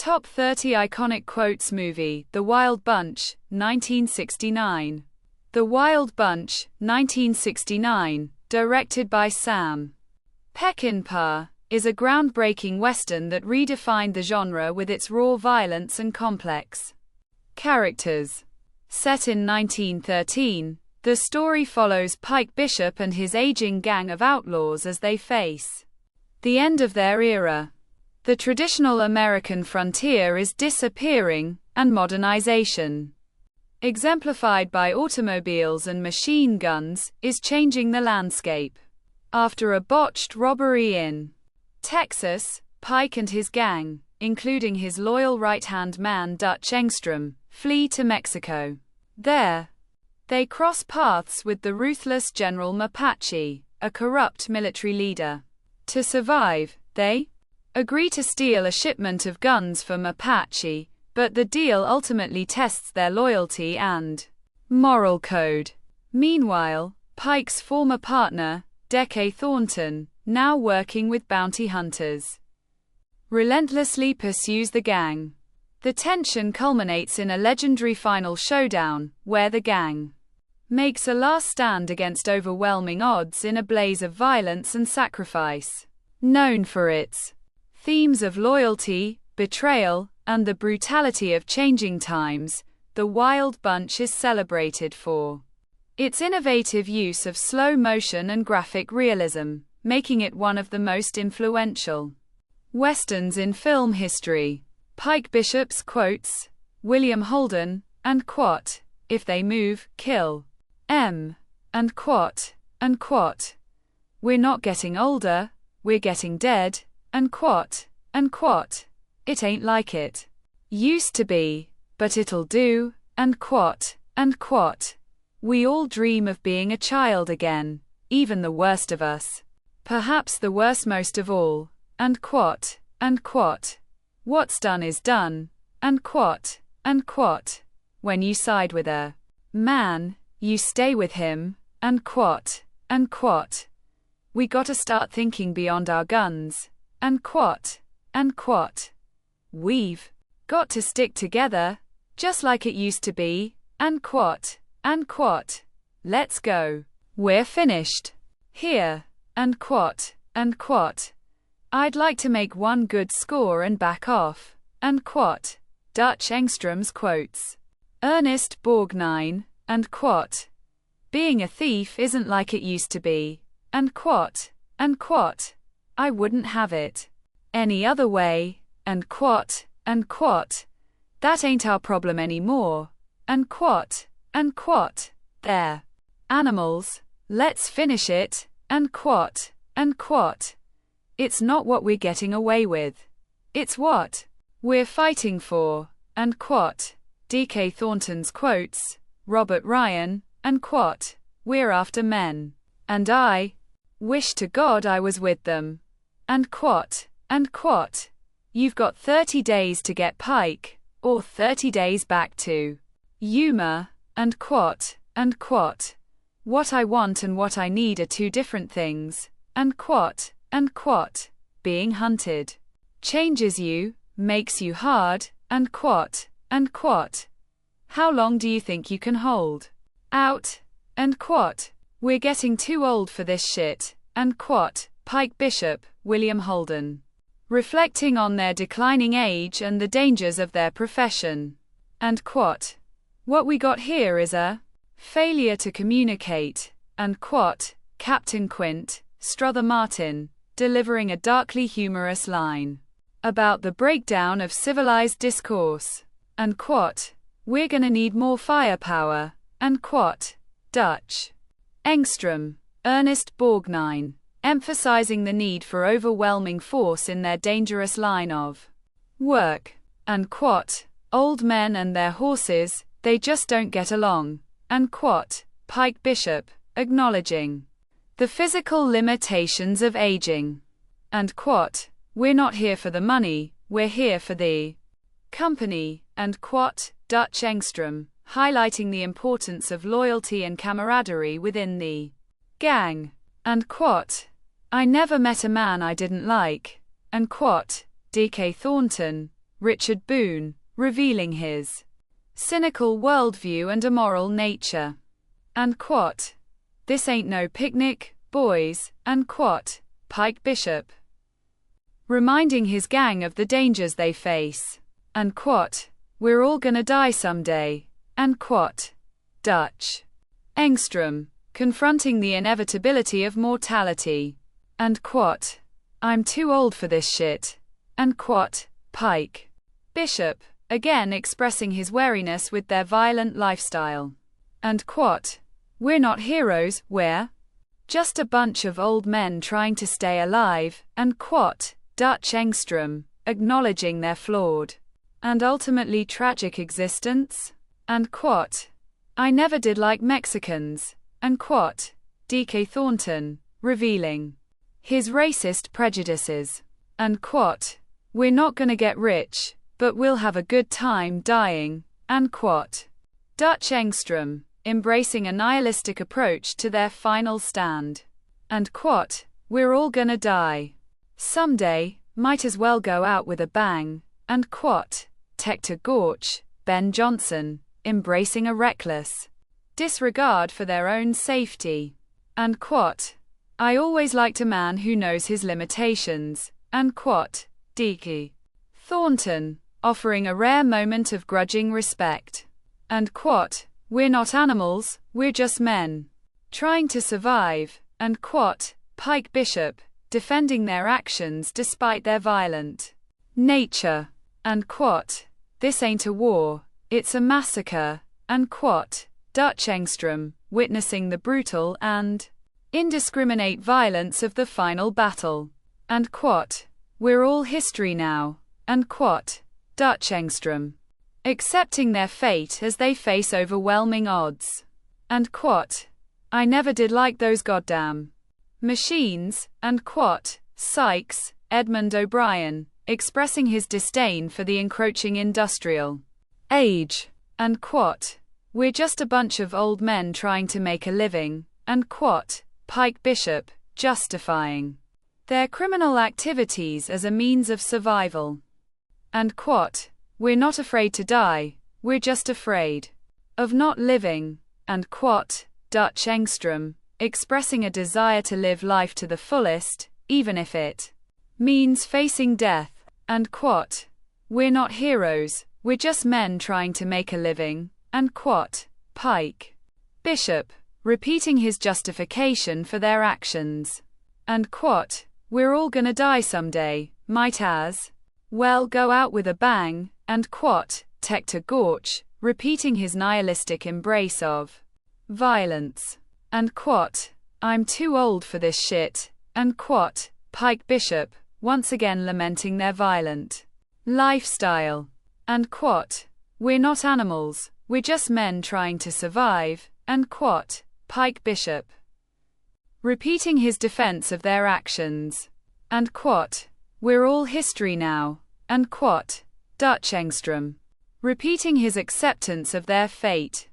Top 30 Iconic Quotes Movie, The Wild Bunch, 1969. The Wild Bunch, 1969, directed by Sam Peckinpah, is a groundbreaking Western that redefined the genre with its raw violence and complex characters. Set in 1913, the story follows Pike Bishop and his aging gang of outlaws as they face the end of their era. The traditional American frontier is disappearing, and modernization, exemplified by automobiles and machine guns, is changing the landscape. After a botched robbery in Texas, Pike and his gang, including his loyal right-hand man Dutch Engstrom, flee to Mexico. There, they cross paths with the ruthless General Mapache, a corrupt military leader. To survive, they agree to steal a shipment of guns for Mapache, but the deal ultimately tests their loyalty and moral code. Meanwhile, Pike's former partner, Decay Thornton, now working with bounty hunters, relentlessly pursues the gang. The tension culminates in a legendary final showdown, where the gang makes a last stand against overwhelming odds in a blaze of violence and sacrifice. Known for its themes of loyalty, betrayal, and the brutality of changing times, The Wild Bunch is celebrated for its innovative use of slow motion and graphic realism, making it one of the most influential westerns in film history. Pike Bishop's quotes, William Holden, and quote, "If they move, kill 'em," and quote, "We're not getting older, we're getting dead," and quote, "It ain't like it used to be, but it'll do," and quote, "We all dream of being a child again, even the worst of us. Perhaps the worst most of all," and quote, "What's done is done," and quote, "When you side with a man, you stay with him," and quote, "We gotta start thinking beyond our guns," and quote, "We've got to stick together, just like it used to be," and quote, "Let's go. We're finished here," and quote, "I'd like to make one good score and back off," and quote. Dutch Engstrom's quotes, Ernest Borgnine, and quote, "Being a thief isn't like it used to be," and quote, "I wouldn't have it any other way," and quote, "That ain't our problem anymore," and quote, "They're animals, let's finish it," and quote, "It's not what we're getting away with, it's what we're fighting for," and quote. D.K. Thornton's quotes, Robert Ryan, and quote, "We're after men, and I wish to God I was with them," and quote, "You've got 30 days to get Pike, or 30 days back to Yuma," and quote, "What I want and what I need are two different things," and quote, "Being hunted changes you, makes you hard," and quote, "How long do you think you can hold out?" and quote, "We're getting too old for this shit," and quote. Pike Bishop, William Holden, reflecting on their declining age and the dangers of their profession, and quote, "What we got here is a failure to communicate," and quote. Captain Quint, Strother Martin, delivering a darkly humorous line about the breakdown of civilized discourse, and quote, "We're gonna need more firepower," and quote. Dutch Engstrom, Ernest Borgnine, emphasizing the need for overwhelming force in their dangerous line of work, and quote. "Old men and their horses, they just don't get along," and quote. Pike Bishop, acknowledging the physical limitations of aging, and quote. "We're not here for the money, we're here for the company," and quote. Dutch Engstrom, highlighting the importance of loyalty and camaraderie within the gang, and quote. "I never met a man I didn't like," and quote. D.K. Thornton, Richard Boone, revealing his cynical worldview and immoral nature. And quote, "This ain't no picnic, boys," and quote, Pike Bishop, reminding his gang of the dangers they face. And quote, "We're all gonna die someday," and quote, Dutch Engstrom, confronting the inevitability of mortality. And quote, "I'm too old for this shit," and quote, Pike Bishop, again expressing his wariness with their violent lifestyle. And quote, "We're not heroes, we're just a bunch of old men trying to stay alive," and quote, Dutch Engstrom, acknowledging their flawed and ultimately tragic existence. And quote, "I never did like Mexicans," and quote, DK Thornton, revealing his racist prejudices. And quote, "We're not gonna get rich, but we'll have a good time dying," and quote, Dutch Engstrom, embracing a nihilistic approach to their final stand. And quote, "We're all gonna die someday, might as well go out with a bang," and quote, Tector Gorch, Ben Johnson, embracing a reckless disregard for their own safety. And quote, "I always liked a man who knows his limitations," and quote, DK Thornton, offering a rare moment of grudging respect. And quote, "We're not animals, we're just men trying to survive," and quote, Pike Bishop, defending their actions despite their violent nature. And quote, "This ain't a war, it's a massacre," and quote, Dutch Engstrom, witnessing the brutal and indiscriminate violence of the final battle. And quote, "We're all history now," and quote, Dutch Engstrom, accepting their fate as they face overwhelming odds. And quote, "I never did like those goddamn machines," and quote, Sykes, Edmund O'Brien, expressing his disdain for the encroaching industrial age. And quote, "We're just a bunch of old men trying to make a living," and quote, Pike Bishop, justifying their criminal activities as a means of survival. And quote, "We're not afraid to die, we're just afraid of not living," and quote, Dutch Engstrom, expressing a desire to live life to the fullest, even if it means facing death. And quote, "We're not heroes, we're just men trying to make a living," and quote, Pike Bishop, repeating his justification for their actions. And quote, "We're all gonna die someday, might as well go out with a bang," and quote, Tector Gorch, repeating his nihilistic embrace of violence. And quote, "I'm too old for this shit," and quote, Pike Bishop, once again lamenting their violent lifestyle. And quote, "We're not animals, we're just men trying to survive," and quote, Pike Bishop, repeating his defense of their actions. And quote, "We're all history now," and quote, Dutch Engstrom, repeating his acceptance of their fate.